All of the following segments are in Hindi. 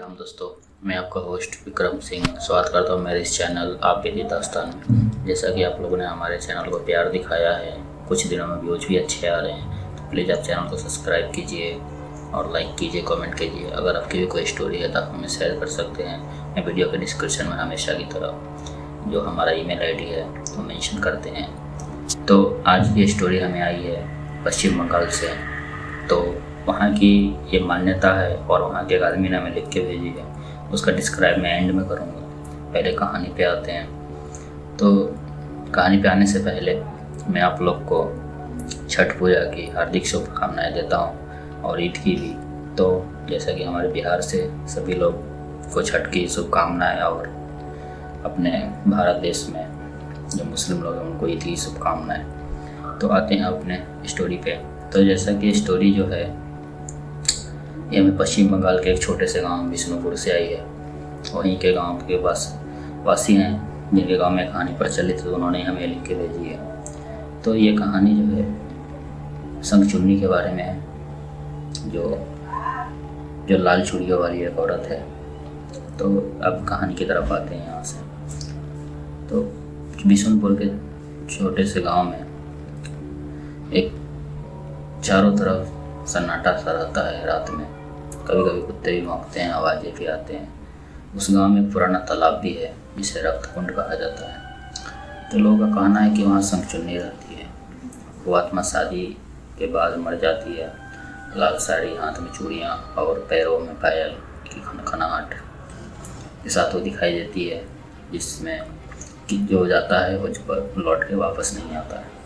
राम दोस्तों, मैं आपका होस्ट विक्रम सिंह स्वागत करता हूँ मेरे इस चैनल आप बीती दास्तान में। जैसा कि आप लोगों ने हमारे चैनल को प्यार दिखाया है, कुछ दिनों में व्यूज भी अच्छे आ रहे हैं, तो प्लीज़ आप चैनल को सब्सक्राइब कीजिए और लाइक कीजिए, कमेंट कीजिए। अगर आपकी भी कोई स्टोरी है तो हमें शेयर कर सकते हैं। मैं वीडियो के डिस्क्रिप्शन में हमेशा की तरह जो हमारा ईमेल आईडी है वो मेंशन करते हैं। तो आज की स्टोरी हमें आई है पश्चिम बंगाल से। तो वहाँ की ये मान्यता है और वहाँ के एक आदमी ने हमें लिख के भेजी है, उसका डिस्क्राइब मैं एंड में करूँगा। पहले कहानी पे आते हैं। तो कहानी पे आने से पहले मैं आप लोग को छठ पूजा की हार्दिक शुभकामनाएं देता हूँ और ईद की भी। तो जैसा कि हमारे बिहार से सभी लोग को छठ की शुभकामनाएं और अपने भारत देश में जो मुस्लिम लोग हैं उनको ईद की शुभकामनाएं। तो आते हैं अपने स्टोरी पे। तो जैसा कि स्टोरी जो है ये हमें पश्चिम बंगाल के एक छोटे से गांव विष्णुपुर से आई है। वहीं के गांव के वासी हैं जिनके गांव में कहानी प्रचलित है, तो उन्होंने हमें लिख के भेजी है। तो ये कहानी जो है संगचुन्नी के बारे में है, जो लाल चूड़ियों वाली एक औरत है। तो अब कहानी की तरफ आते हैं यहाँ से। तो विष्णुपुर के छोटे से गांव में एक चारों तरफ सन्नाटा सा रहता है। रात में कभी कभी कुत्ते भी भौंकते हैं, आवाज़ें भी आते हैं। उस गांव में एक पुराना तालाब भी है जिसे रक्त कुंड कहा जाता है। तो लोगों का कहना है कि वहाँ संगचुन्नी रहती है। वो आत्मा शादी के बाद मर जाती है। लाल साड़ी, हाथ में चूड़ियाँ और पैरों में पायल की खनखनाहट के साथ वो दिखाई देती है, जिसमें कि जो जाता है वो लौट के वापस नहीं आता है।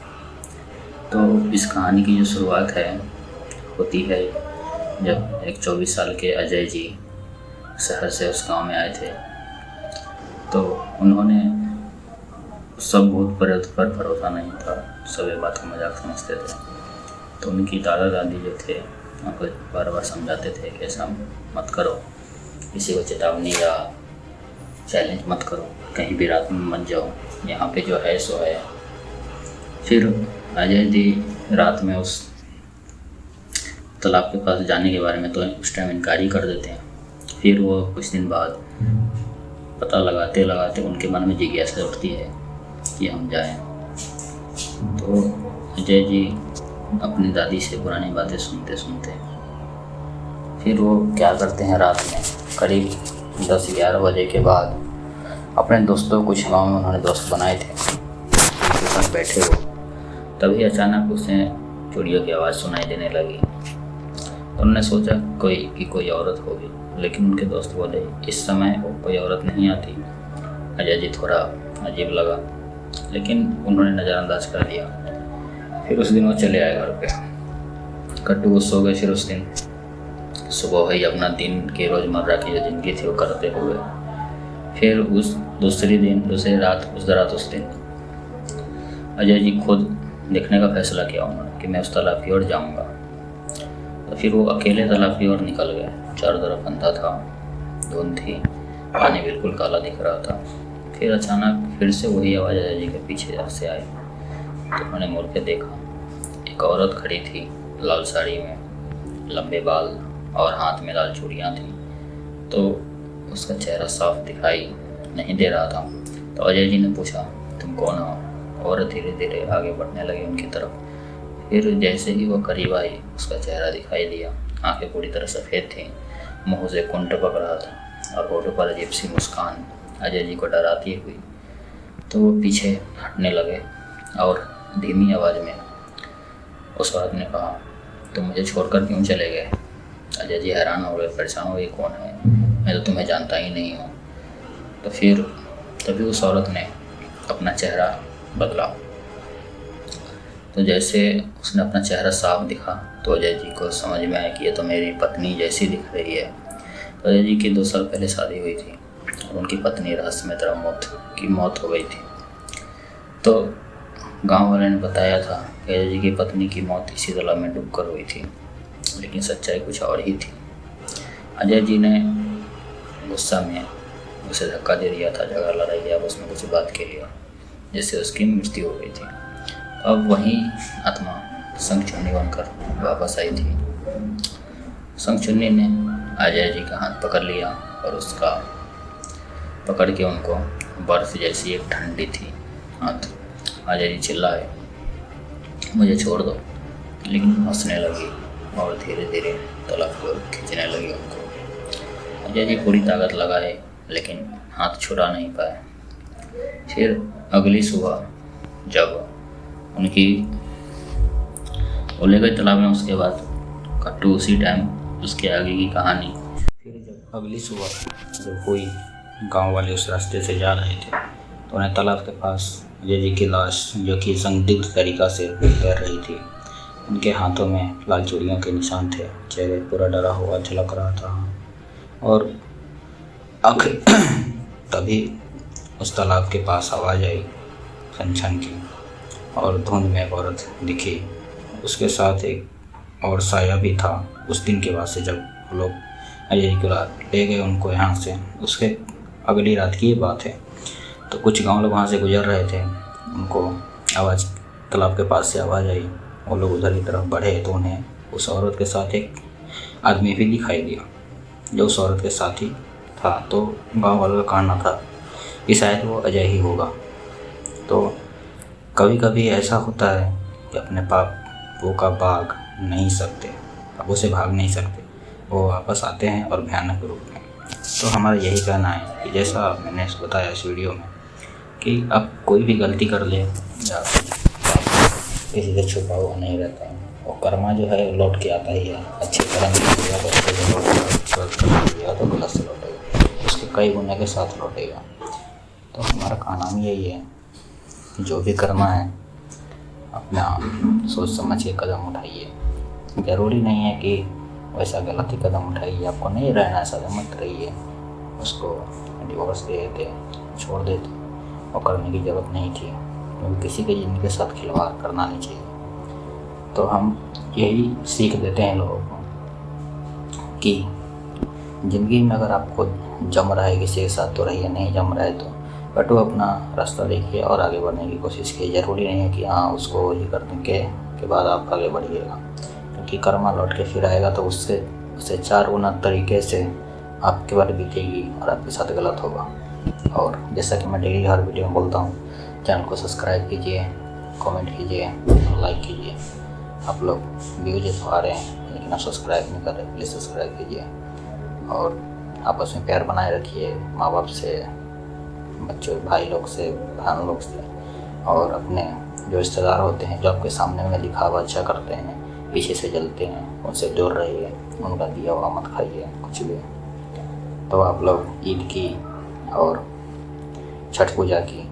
तो इस कहानी की जो शुरुआत है होती है जब एक 24 साल के अजय जी शहर से उस गांव में आए थे। तो उन्होंने सब भूत प्रेत पर भरोसा नहीं था, सब ये बात को मजाक समझते थे। तो उनकी दादा दादी जो थे उनको बार बार समझाते थे कि ऐसा मत करो, किसी को चेतावनी या चैलेंज मत करो, कहीं भी रात में मत जाओ, यहाँ पे जो है सो है। फिर अजय जी रात में उस तालाब के पास जाने के बारे में तो उस टाइम इनकार ही कर देते हैं। फिर वो कुछ दिन बाद पता लगाते लगाते उनके मन में जिज्ञासा उठती है कि हम जाएं। तो अजय जी अपनी दादी से पुरानी बातें सुनते सुनते फिर वो क्या करते हैं, रात में करीब 10-11 बजे के बाद अपने दोस्तों कुछ गाँव में उन्होंने दोस्त बनाए थे, उनके साथ बैठे हो। तभी अचानक उसे चूड़ियों की आवाज़ सुनाई देने लगी। तो उन्होंने सोचा कोई औरत होगी, लेकिन उनके दोस्त बोले इस समय वो कोई औरत नहीं आती। अजय जी थोड़ा अजीब लगा, लेकिन उन्होंने नज़रअंदाज कर दिया। फिर उस दिन वो चले आए घर पे। कट्टू वो सो गए। फिर उस दिन सुबह ही अपना दिन की रोज़मर्रा की जो ज़िंदगी थी वो करते हुए फिर उस दूसरी रात उस दिन अजय जी खुद देखने का फैसला किया उन्होंने कि मैं उस तालाब की ओर जाऊँगा। तो फिर वो अकेले तालाब की ओर निकल गए। चारों तरफ अंधा था, धुंध थी, पानी बिल्कुल काला दिख रहा था। फिर अचानक फिर से वही आवाज़ अजय जी के पीछे से आई। तो उन्होंने मुड़ के देखा, एक औरत खड़ी थी लाल साड़ी में, लंबे बाल और हाथ में लाल चूड़ियाँ थी। तो उसका चेहरा साफ दिखाई नहीं दे रहा था। तो अजय जी ने पूछा तुम कौन हो? औरत धीरे धीरे आगे बढ़ने लगी उनकी तरफ। फिर जैसे ही वो करीब आई उसका चेहरा दिखाई दिया। आंखें पूरी तरह सफ़ेद थीं, मुंह से खून टपक रहा था और होठों पर अजीब सी मुस्कान अजय जी को डराती हुई। तो वो पीछे हटने लगे और धीमी आवाज़ में उस औरत ने कहा तुम मुझे छोड़कर क्यों चले गए? अजय जी हैरान हो गए, परेशान हो गए, कौन है? मैं तो तुम्हें जानता ही नहीं हूँ। तो फिर तभी उस औरत ने अपना चेहरा बदला। तो जैसे उसने अपना चेहरा साफ दिखा तो अजय जी को समझ में आया कि ये तो मेरी पत्नी जैसी दिख रही है। तो अजय जी की 2 साल पहले शादी हुई थी और उनकी पत्नी रहस्यमय तरह मौत हो गई थी। तो गांव वाले ने बताया था कि अजय जी की पत्नी की मौत इसी तालाब में डूबकर हुई थी, लेकिन सच्चाई कुछ और ही थी। अजय जी ने गुस्सा में उसे धक्का दे दिया था, झगड़ा लड़ाई लिया उसमें कुछ बात के लिए, जिससे उसकी मृत्यु हो गई थी। अब वही आत्मा संगचुन्नी बनकर वापस आई थी। संगचुन्नी ने अजय जी का हाथ पकड़ लिया और उसका पकड़ के उनको बर्फ़ जैसी एक ठंडी थी हाथ। अजय जी चिल्लाए, मुझे छोड़ दो, लेकिन हंसने लगी और धीरे धीरे तालाब की ओर खींचने लगी उनको। अजय जी पूरी ताकत लगाए लेकिन हाथ छुड़ा नहीं पाए। फिर अगली सुबह जब उनकी वो ले गए तालाब में, उसके बाद कट्टू उसी टाइम उसके आगे की कहानी। फिर जब अगली सुबह जब कोई गांव वाले उस रास्ते से जा रहे थे तो उन्हें तालाब के पास अजय जी की लाश, जो कि संदिग्ध तरीक़ा से तैर रही थी, उनके हाथों में लाल चूड़ियों के निशान थे, चेहरे पूरा डरा हुआ झलक रहा था। और आखिर तभी उस तालाब के पास आवाज़ आई छन छन की, और धुंध में एक औरत दिखी। उसके साथ एक और साया भी था। उस दिन के बाद से जब लोग अजय जी को ले गए उनको यहाँ से, उसके अगली रात की ये बात है, तो कुछ गांव लोग वहाँ से गुजर रहे थे, उनको आवाज़ तालाब के पास से आवाज़ आई। वो लोग उधर की तरफ बढ़े तो उन्हें उस औरत के साथ एक आदमी भी दिखाई दिया जो उस औरत के साथ ही था। तो गांव वालों का कहना था कि शायद वो अजय ही होगा। तो कभी कभी ऐसा होता है कि अपने पापों का भाग नहीं सकते, पापों से भाग नहीं सकते, वो वापस आते हैं और भयानक रूप में। तो हमारा यही कहना है कि जैसा मैंने बताया इस वीडियो में कि अब कोई भी गलती कर ले या किसी से छुपा हुआ नहीं रहता है, और कर्मा जो है लौट के आता ही है। अच्छे कर्म किया तो अच्छे से लौटेगा, गलत कर्म किया तो गलत से लौटेगा, उसके कई गुने के साथ लौटेगा। तो हमारा कहना यही है, जो भी कर्मा है अपना सोच समझ के कदम उठाइए। ज़रूरी नहीं है कि वैसा गलत ही कदम उठाइए, आपको नहीं रहना है साथ मत रहिए, उसको डिवोर्स दे देते, छोड़ देते, और करने की ज़रूरत नहीं थी, क्योंकि किसी के ज़िंदगी के साथ खिलवाड़ करना नहीं चाहिए। तो हम यही सीख देते हैं लोगों को कि ज़िंदगी में अगर आपको जम रहा है किसी के साथ तो रहिए, नहीं जम रहा है तो बटो अपना रास्ता देखिए और आगे बढ़ने की कोशिश कीजिए। ज़रूरी नहीं है कि हाँ उसको ही करने के बाद आप आगे बढ़िएगा, क्योंकि कर्मा लौट के फिर आएगा तो उससे 4 गुना तरीके से आपके बारे बीतेगी और आपके साथ गलत होगा। और जैसा कि मैं डेली हर वीडियो में बोलता हूँ, चैनल को सब्सक्राइब कीजिए, कमेंट कीजिए और लाइक कीजिए। आप लोग व्यूज तो आ रहे हैं लेकिन आप सब्सक्राइब नहीं कर रहे, प्लीज़ सब्सक्राइब कीजिए और आपस में प्यार बनाए रखिए, माँ बाप से, बच्चों, भाई लोग से, बहन लोग से, और अपने जो रिश्तेदार होते हैं जो आपके सामने में दिखावा अच्छा करते हैं, पीछे से जलते हैं, उनसे दूर रहिए, उनका दिया हुआ मत खाइए कुछ भी। तो आप लोग ईद की और छठ पूजा की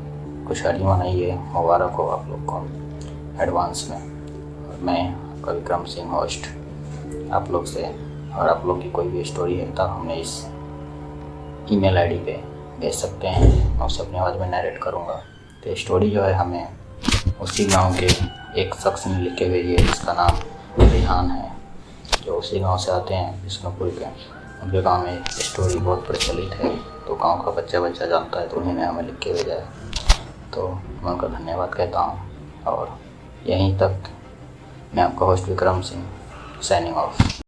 खुशहाली मनाइए, मुबारक हो आप लोग को एडवांस में। और मैं आपका विक्रम सिंह होस्ट आप लोग से, और आप लोग की कोई भी स्टोरी है तो हमने इस ईमेल आईडी पे भेज सकते हैं, मैं उसे अपनी आवाज़ में नरेट करूँगा। तो स्टोरी जो है हमें उसी गांव के एक शख्स ने लिख के भेजी है जिसका नाम रेहान है, जो उसी गांव से आते हैं विष्णुपुर के। उनके गांव में स्टोरी बहुत प्रचलित है, तो गांव का बच्चा जानता है, तो उन्होंने हमें लिख के भेजा है। तो मैं उनका धन्यवाद कहता हूँ। और यहीं तक मैं आपका host Vikram Singh signing off.